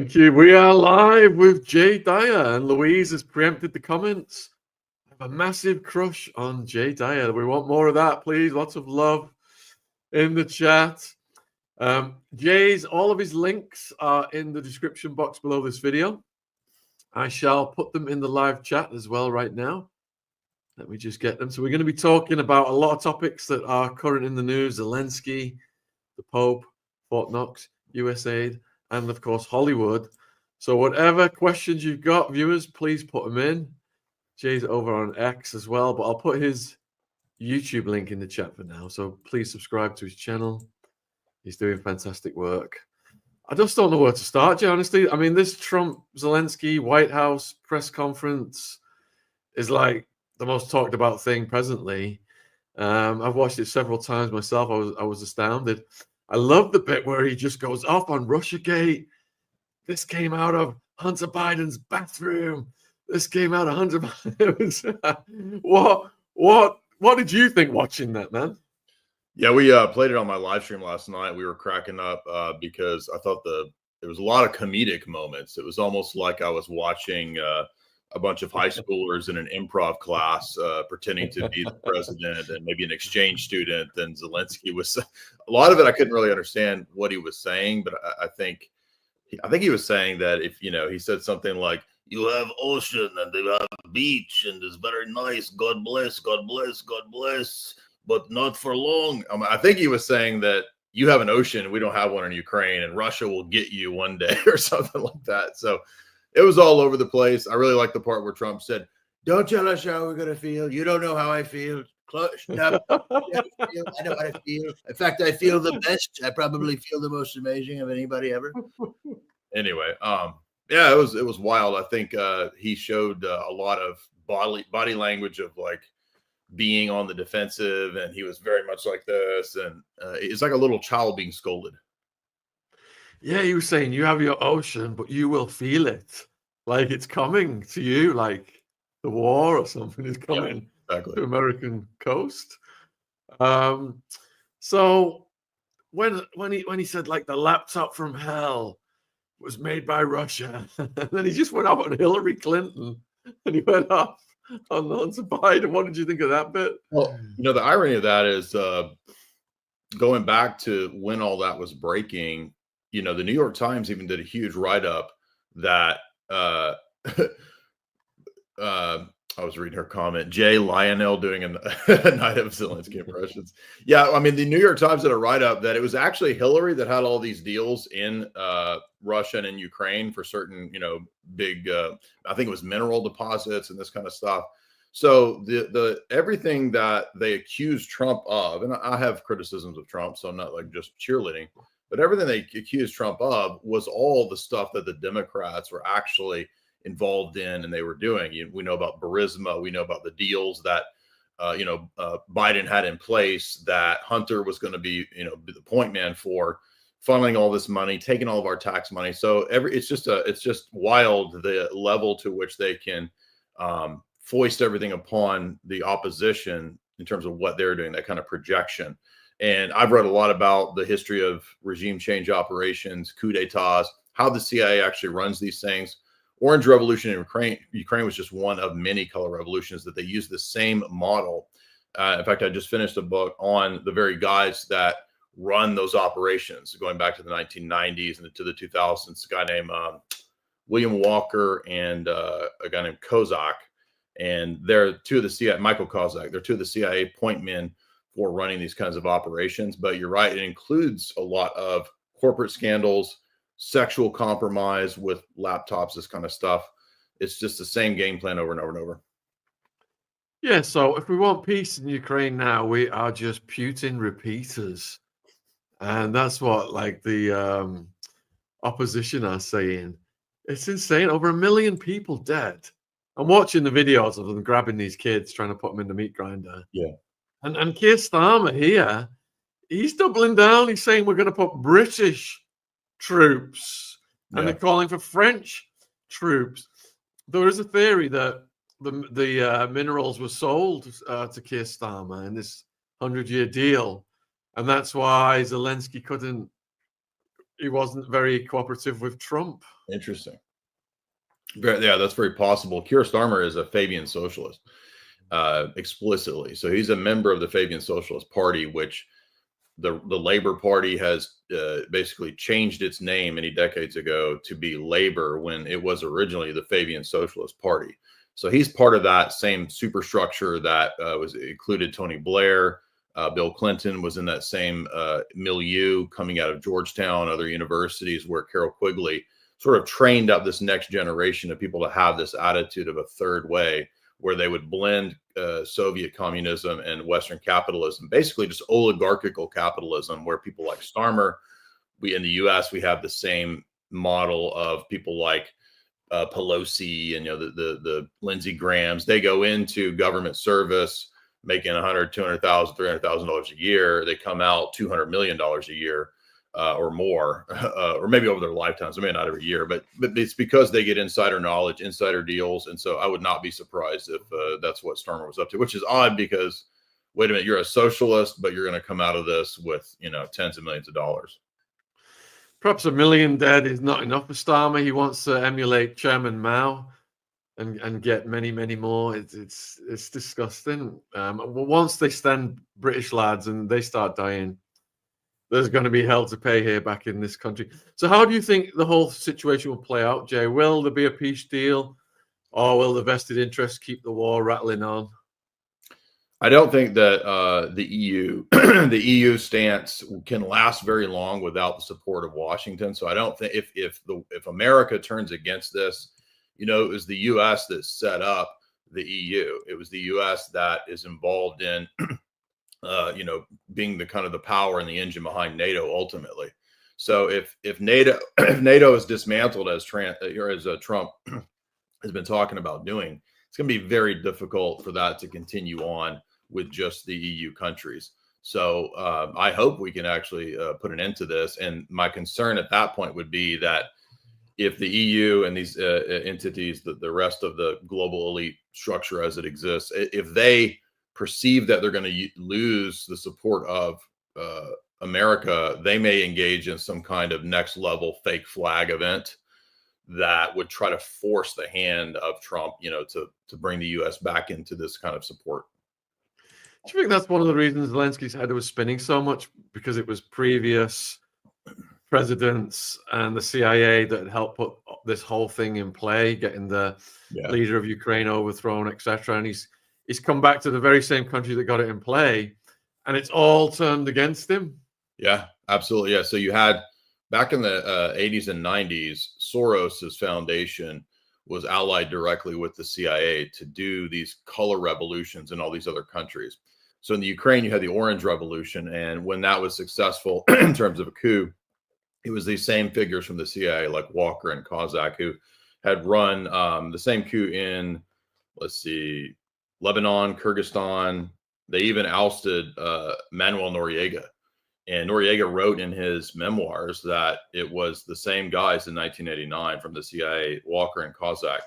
Thank you. We are live with Jay Dyer, and Louise has preempted the comments. I have a massive crush on Jay Dyer. We want more of that, please. Lots of love in the chat. All of his links are in the description box below this video. I shall put them in the live chat as well right now. Let me just get them. So we're going to be talking about a lot of topics that are current in the news: Zelensky, the Pope, Fort Knox USAID, and of course Hollywood. So whatever questions you've got, viewers, please put them in. Jay's over on X as well, but I'll put his YouTube link in the chat for now. So please subscribe to his channel. He's doing fantastic work. I just don't know where to start, Jay, honestly. I mean, this Trump-Zelensky White House press conference is like the most talked about thing presently. I've watched it several times myself. I was astounded. I love the bit where he just goes off on Russiagate. This came out of Hunter Biden's bathroom. This came out of Hunter Biden's. What did you think watching that, man? Yeah, we played it on my live stream last night. We were cracking up because I thought there was a lot of comedic moments. It was almost like I was watching a bunch of high schoolers in an improv class pretending to be the president and maybe an exchange student. And Zelensky was a lot of it. I couldn't really understand what he was saying, but I think he was saying that if, he said something like, you have ocean and they have beach and it's very nice. God bless, God bless, God bless, but not for long. I think he was saying that you have an ocean. We don't have one in Ukraine and Russia will get you one day or something like that. So it was all over the place. I really like the part where Trump said, don't tell us how we're going to feel. You don't know how I feel. I know how I feel. In fact, I feel the best. I probably feel the most amazing of anybody ever. Anyway, yeah, it was wild. I think he showed a lot of body language of like being on the defensive, and he was very much like this. And it's like a little child being scolded. Yeah, he was saying you have your ocean, but you will feel it. Like it's coming to you, like the war or something is coming to American coast. So when he said like the laptop from hell was made by Russia, and then he just went off on Hillary Clinton and he went off on Hunter Biden. What did you think of that bit? Well, the irony of that is going back to when all that was breaking. The New York Times even did a huge write-up that I was reading her comment, Jay Lionel doing a night of Zelensky impressions. Yeah, I mean, the New York Times did a write-up that it was actually Hillary that had all these deals in Russia and in Ukraine for certain, big, I think it was mineral deposits and this kind of stuff. So the everything that they accused Trump of, and I have criticisms of Trump, so I'm not like just cheerleading, but everything they accused Trump of was all the stuff that the Democrats were actually involved in and they were doing. We know about Burisma. We know about the deals that, Biden had in place, that Hunter was going to be the point man for funneling all this money, taking all of our tax money. So it's just wild the level to which they can foist everything upon the opposition in terms of what they're doing, that kind of projection. And I've read a lot about the history of regime change operations, coup d'etats, how the CIA actually runs these things. Orange Revolution in Ukraine was just one of many color revolutions that they use the same model. In fact, I just finished a book on the very guys that run those operations, going back to the 1990s and to the 2000s. A guy named William Walker and a guy named Kozak. And they're two of the CIA, Michael Kozak, they're two of the CIA point men for running these kinds of operations. But you're right, it includes a lot of corporate scandals, sexual compromise with laptops, this kind of stuff. It's just the same game plan over and over and over. Yeah, so if we want peace in Ukraine now, we are just Putin repeaters. And that's what like the opposition are saying. It's insane. Over 1 million people dead. I'm watching the videos of them grabbing these kids, trying to put them in the meat grinder. Yeah. And Keir Starmer here, he's doubling down. He's saying we're going to put British troops, and they're calling for French troops. There is a theory that the minerals were sold to Keir Starmer in this 100-year deal, and that's why Zelensky he wasn't very cooperative with Trump Interesting. Yeah, that's very possible. Keir Starmer is a Fabian socialist, explicitly. So he's a member of the Fabian Socialist Party, which the Labor Party has basically changed its name many decades ago to be Labor when it was originally the Fabian Socialist Party. So he's part of that same superstructure that was included Tony Blair. Bill Clinton was in that same milieu coming out of Georgetown, other universities, where Carol Quigley sort of trained up this next generation of people to have this attitude of a third way, where they would blend Soviet communism and Western capitalism, basically just oligarchical capitalism, where people like Starmer, in the U.S., we have the same model of people like Pelosi and the Lindsey Grahams. They go into government service making $100,000, $200,000, $300,000 a year. They come out $200 million a year. Or more, or maybe over their lifetimes. I mean, not every year, but it's because they get insider knowledge, insider deals. And so I would not be surprised if that's what Starmer was up to, which is odd because, wait a minute, you're a socialist, but you're going to come out of this with, tens of millions of dollars. Perhaps $1 million dead is not enough for Starmer. He wants to emulate Chairman Mao and get many, many more. It's disgusting. Once they stand British lads and they start dying, there's going to be hell to pay here back in this country. So how do you think the whole situation will play out, Jay? Will there be a peace deal, or will the vested interests keep the war rattling on? I don't think that the EU, the EU stance can last very long without the support of Washington. So I don't think if America turns against this, it was the U.S. that set up the EU. It was the U.S. that is involved in being the kind of the power and the engine behind NATO ultimately. So if NATO is dismantled as Trump has been talking about doing, it's going to be very difficult for that to continue on with just the EU countries. So I hope we can actually put an end to this. And my concern at that point would be that if the EU and these entities, the rest of the global elite structure as it exists, if they perceive that they're going to lose the support of America, they may engage in some kind of next level fake flag event that would try to force the hand of Trump, to bring the U.S. back into this kind of support. Do you think that's one of the reasons Zelensky's head was spinning so much? Because it was previous presidents and the CIA that had helped put this whole thing in play, getting the leader of Ukraine overthrown, etc. And he's come back to the very same country that got it in play, and it's all turned against him. Yeah, absolutely. Yeah. So you had back in the 80s and 90s, Soros's foundation was allied directly with the CIA to do these color revolutions in all these other countries. So in the Ukraine, you had the Orange Revolution. And when that was successful in terms of a coup, it was these same figures from the CIA, like Walker and Kozak, who had run the same coup in, Lebanon, Kyrgyzstan. They even ousted Manuel Noriega. And Noriega wrote in his memoirs that it was the same guys in 1989 from the CIA, Walker and Kozak,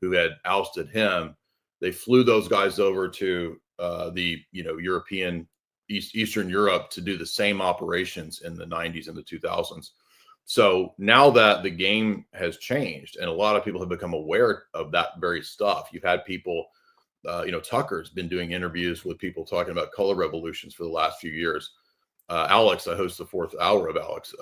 who had ousted him. They flew those guys over to the European Eastern Europe to do the same operations in the 90s and the 2000s. So now that the game has changed and a lot of people have become aware of that very stuff, you've had people, Tucker's been doing interviews with people talking about color revolutions for the last few years. Alex, I host the fourth hour of Alex.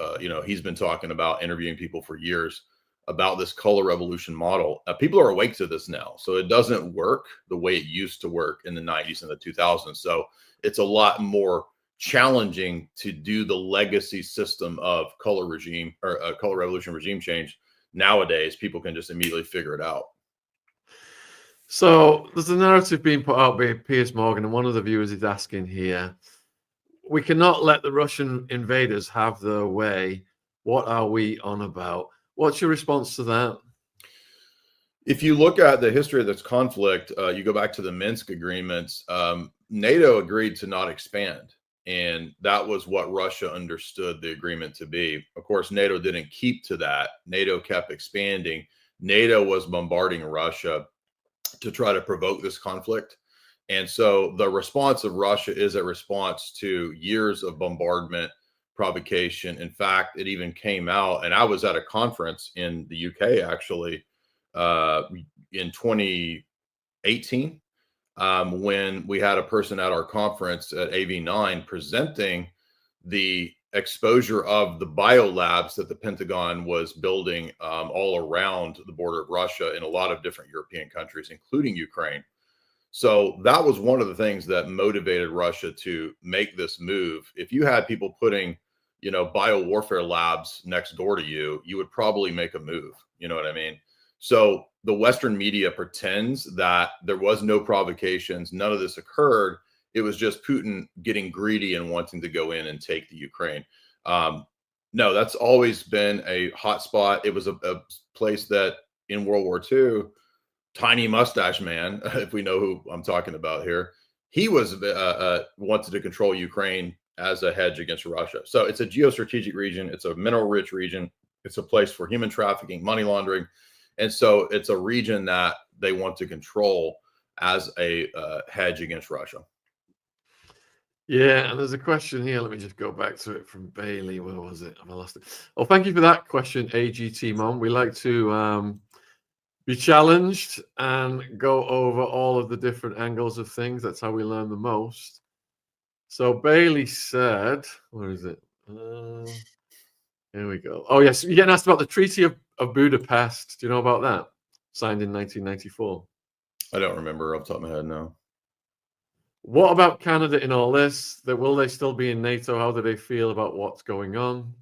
He's been talking about interviewing people for years about this color revolution model. People are awake to this now. So it doesn't work the way it used to work in the 90s and the 2000s. So it's a lot more challenging to do the legacy system of color regime or color revolution regime change. Nowadays, people can just immediately figure it out. So there's a narrative being put out by Piers Morgan, and one of the viewers is asking here, we cannot let the Russian invaders have their way. What are we on about? What's your response to that? If you look at the history of this conflict, you go back to the Minsk agreements, NATO agreed to not expand. And that was what Russia understood the agreement to be. Of course, NATO didn't keep to that. NATO kept expanding. NATO was bombarding Russia to try to provoke this conflict. And so the response of Russia is a response to years of bombardment provocation. In fact, it even came out, and I was at a conference in the UK actually in 2018 when we had a person at our conference at AV9 presenting the exposure of the biolabs that the Pentagon was building all around the border of Russia in a lot of different European countries, including Ukraine. So that was one of the things that motivated Russia to make this move. If you had people putting, biowarfare labs next door to you, you would probably make a move. You know what I mean? So the Western media pretends that there was no provocations, none of this occurred. It was just Putin getting greedy and wanting to go in and take the Ukraine. No, that's always been a hot spot. It was a place that in World War II, Tiny Mustache Man, if we know who I'm talking about here, he was wanted to control Ukraine as a hedge against Russia. So it's a geostrategic region. It's a mineral-rich region. It's a place for human trafficking, money laundering. And so it's a region that they want to control as a hedge against Russia. Yeah, and there's a question here. Let me just go back to it from Bailey. Where was it? Have I lost it? Oh, thank you for that question, AGT Mom. We like to be challenged and go over all of the different angles of things. That's how we learn the most. So Bailey said, where is it? Here we go. Oh, yes. You're getting asked about the Treaty of Budapest. Do you know about that? Signed in 1994. I don't remember off the top of my head, no. What about Canada in all this? Will they still be in NATO? How do they feel about what's going on?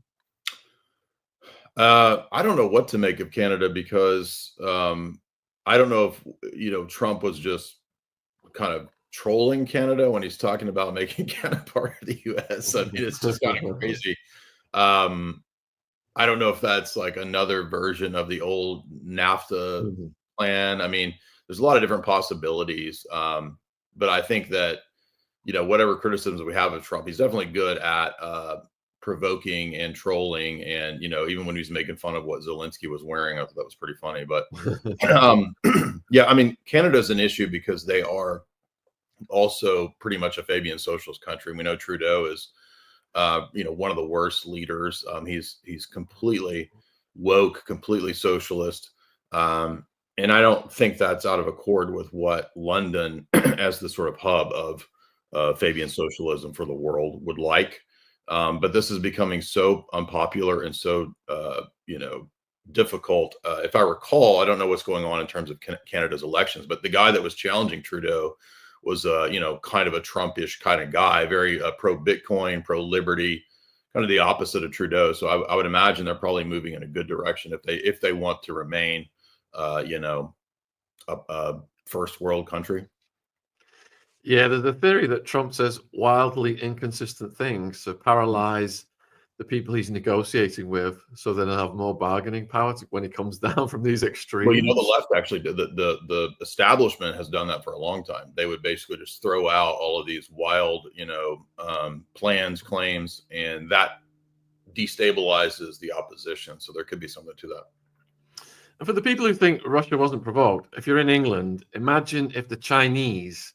I don't know what to make of Canada because I don't know if Trump was just kind of trolling Canada when he's talking about making Canada part of the U.S. I mean, it's just kind of crazy. I don't know if that's like another version of the old NAFTA plan. I mean, there's a lot of different possibilities. But I think that, whatever criticisms we have of Trump, he's definitely good at provoking and trolling. And, even when he was making fun of what Zelensky was wearing, I thought that was pretty funny. But yeah, I mean, Canada's an issue because they are also pretty much a Fabian socialist country. We know Trudeau is, one of the worst leaders. He's completely woke, completely socialist. And I don't think that's out of accord with what London, as the sort of hub of Fabian socialism for the world, would like. But this is becoming so unpopular and so, difficult. If I recall, I don't know what's going on in terms of Canada's elections, but the guy that was challenging Trudeau was, kind of a Trumpish kind of guy, very pro-Bitcoin, pro-liberty, kind of the opposite of Trudeau. So I would imagine they're probably moving in a good direction if they want to remain a first world country. Yeah, there's a theory that Trump says wildly inconsistent things to paralyze the people he's negotiating with, so then they'll have more bargaining power when he comes down from these extremes. Well, the left actually, the establishment has done that for a long time. They would basically just throw out all of these wild, plans, claims, and that destabilizes the opposition. So there could be something to that. And for the people who think Russia wasn't provoked, if you're in England, imagine if the Chinese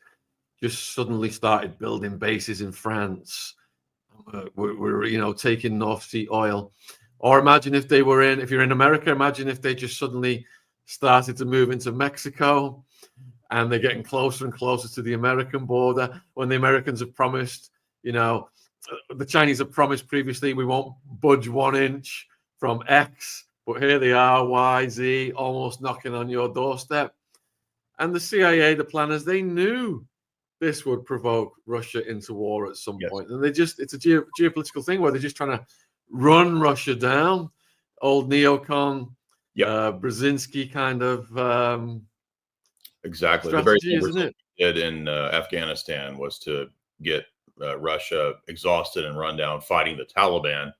just suddenly started building bases in France. We're taking North Sea oil. Or imagine if you're in America, imagine if they just suddenly started to move into Mexico and they're getting closer and closer to the American border when the Americans have promised, the Chinese have promised previously, we won't budge 1 inch from X. But here they are, Y, Z, almost knocking on your doorstep. And the CIA, the planners, they knew this would provoke Russia into war at some point. And it's a geopolitical thing where they're just trying to run Russia down. Old neocon, Brzezinski kind of exactly. The very thing Brazil did in Afghanistan was to get Russia exhausted and run down fighting the Taliban,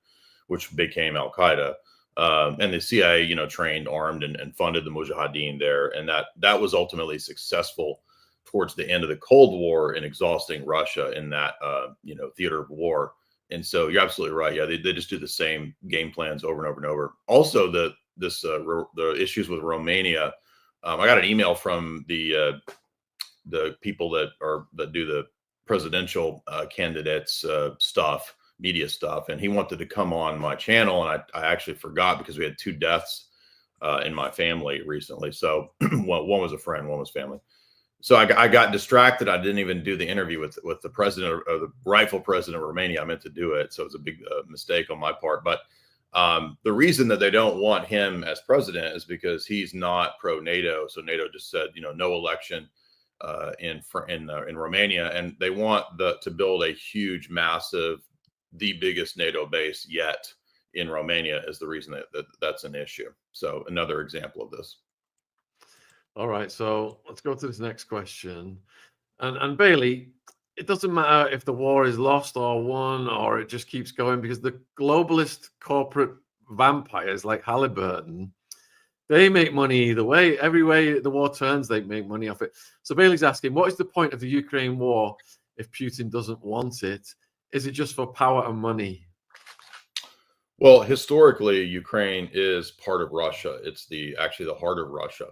which became Al-Qaeda. And the CIA, trained, armed, and funded the Mujahideen there. And that was ultimately successful towards the end of the Cold War in exhausting Russia in that, theater of war. And so you're absolutely right. Yeah, they just do the same game plans over and over and over. Also, the issues with Romania. I got an email from the people that do the presidential candidates stuff, media stuff, and he wanted to come on my channel, and I actually forgot because we had 2 deaths in my family recently. So one was a friend, one was family. So I got distracted. I didn't even do the interview with the president, or the rightful president of Romania. I meant to do it, so it was a big mistake on my part. But the reason that they don't want him as president is because he's not pro-NATO. So NATO just said, no election in Romania, and they want to build a huge, massive, the biggest NATO base yet in Romania is the reason that's an issue. So another example of this. All right, so let's go to this next question. And Bailey, it doesn't matter if the war is lost or won, or it just keeps going, because the globalist corporate vampires like Halliburton, they make money either way. Every way the war turns, they make money off it. So Bailey's asking, what is the point of the Ukraine war if Putin doesn't want it? Is it just for power and money? Well, historically, Ukraine is part of Russia. It's actually the heart of Russia.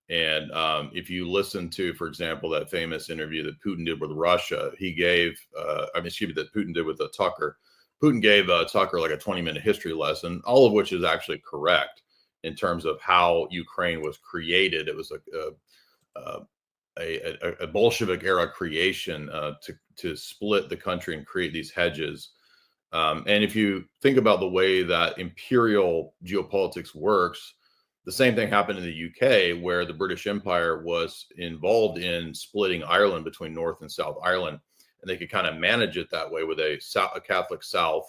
And if you listen to, for example, that famous interview that Putin did with Russia, he gave, that Putin did with Tucker. Putin gave Tucker like a 20-minute history lesson, all of which is actually correct in terms of how Ukraine was created. It was a Bolshevik era creation to split the country and create these hedges. And if you think about the way that imperial geopolitics works, the same thing happened in the UK, where the British Empire was involved in splitting Ireland between North and South Ireland. And they could kind of manage it that way with a Catholic South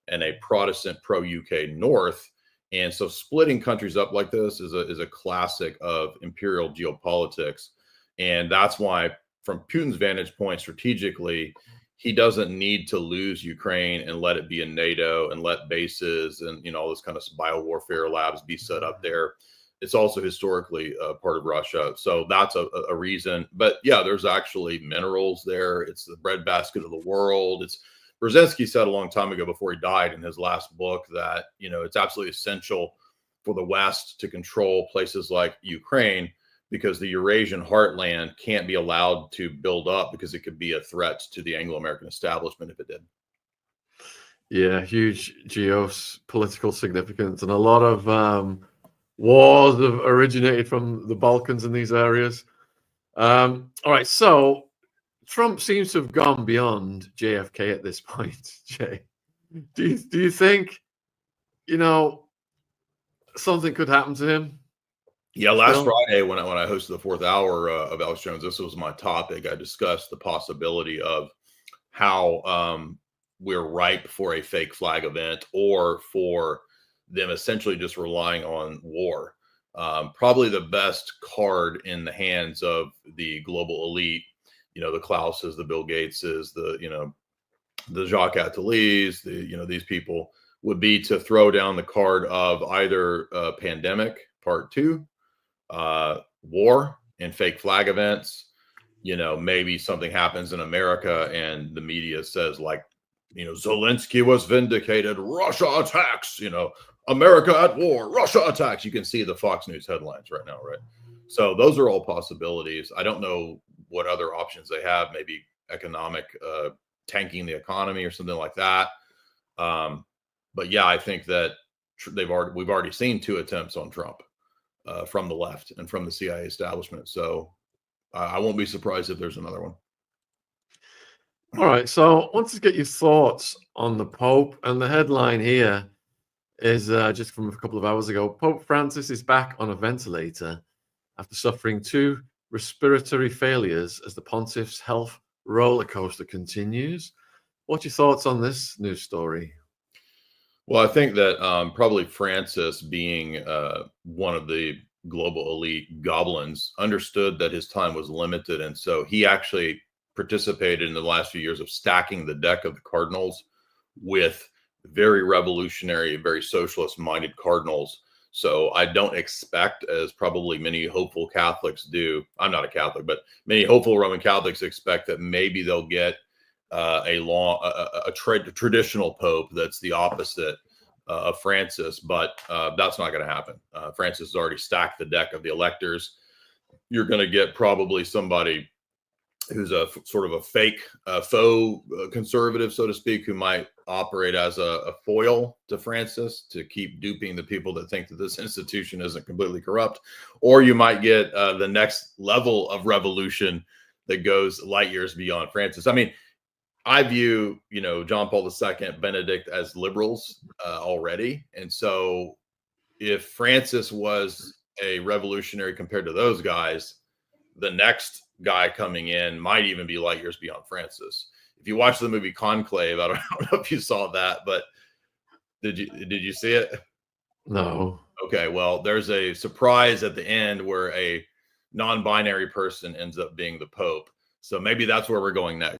and a Protestant pro-UK North. And so splitting countries up like this is a classic of imperial geopolitics. And that's why, from Putin's vantage point, strategically, he doesn't need to lose Ukraine and let it be in NATO and let bases and all this kind of biowarfare labs be set up there. It's also historically part of Russia. So that's a reason. But yeah, there's actually minerals there. It's the breadbasket of the world. Brzezinski said a long time ago, before he died, in his last book, that it's absolutely essential for the West to control places like Ukraine, because the Eurasian heartland can't be allowed to build up, because it could be a threat to the Anglo-American establishment if it did. Yeah, huge geopolitical significance, and a lot of wars have originated from the Balkans in these areas. All right, so Trump seems to have gone beyond JFK at this point. Jay, do you think something could happen to him? Yeah, last Friday when I hosted the 4th hour of Alex Jones, this was my topic. I discussed the possibility of how we're ripe for a fake flag event, or for them essentially just relying on war. Probably the best card in the hands of the global elite, the Klauses, the Bill Gateses, the Jacques Attalys, these people, would be to throw down the card of either pandemic part 2, war and fake flag events. Maybe something happens in America and the media says, like, Zelensky was vindicated, Russia attacks, America at war, Russia attacks. You can see the Fox News headlines right now, right? So those are all possibilities. I don't know what other options they have, maybe economic, tanking the economy or something like that. But yeah, I think that we've already seen 2 attempts on Trump from the left and from the CIA establishment. So I won't be surprised if there's another one. All right, so I want to get your thoughts on the Pope, and the headline here is just from a couple of hours ago. Pope Francis is back on a ventilator after suffering 2 respiratory failures as the pontiff's health roller coaster continues. What's your thoughts on this news story? Well, I think that probably Francis, being one of the global elite goblins, understood that his time was limited. And so he actually participated in the last few years of stacking the deck of the cardinals with very revolutionary, very socialist-minded cardinals. So I don't expect, as probably many hopeful Catholics do, I'm not a Catholic, but many hopeful Roman Catholics expect, that maybe they'll get a traditional pope that's the opposite of Francis, but that's not going to happen. Francis has already stacked the deck of the electors. You're going to get probably somebody who's a sort of a fake, faux conservative, so to speak, who might operate as a foil to Francis to keep duping the people that think that this institution isn't completely corrupt. Or you might get the next level of revolution that goes light years beyond Francis. I mean, I view, John Paul II, Benedict as liberals already. And so if Francis was a revolutionary compared to those guys, the next guy coming in might even be light years beyond Francis. If you watch the movie Conclave, I don't know if you saw that, but did you see it? No. Okay, well, there's a surprise at the end where a non-binary person ends up being the Pope. So maybe that's where we're going next.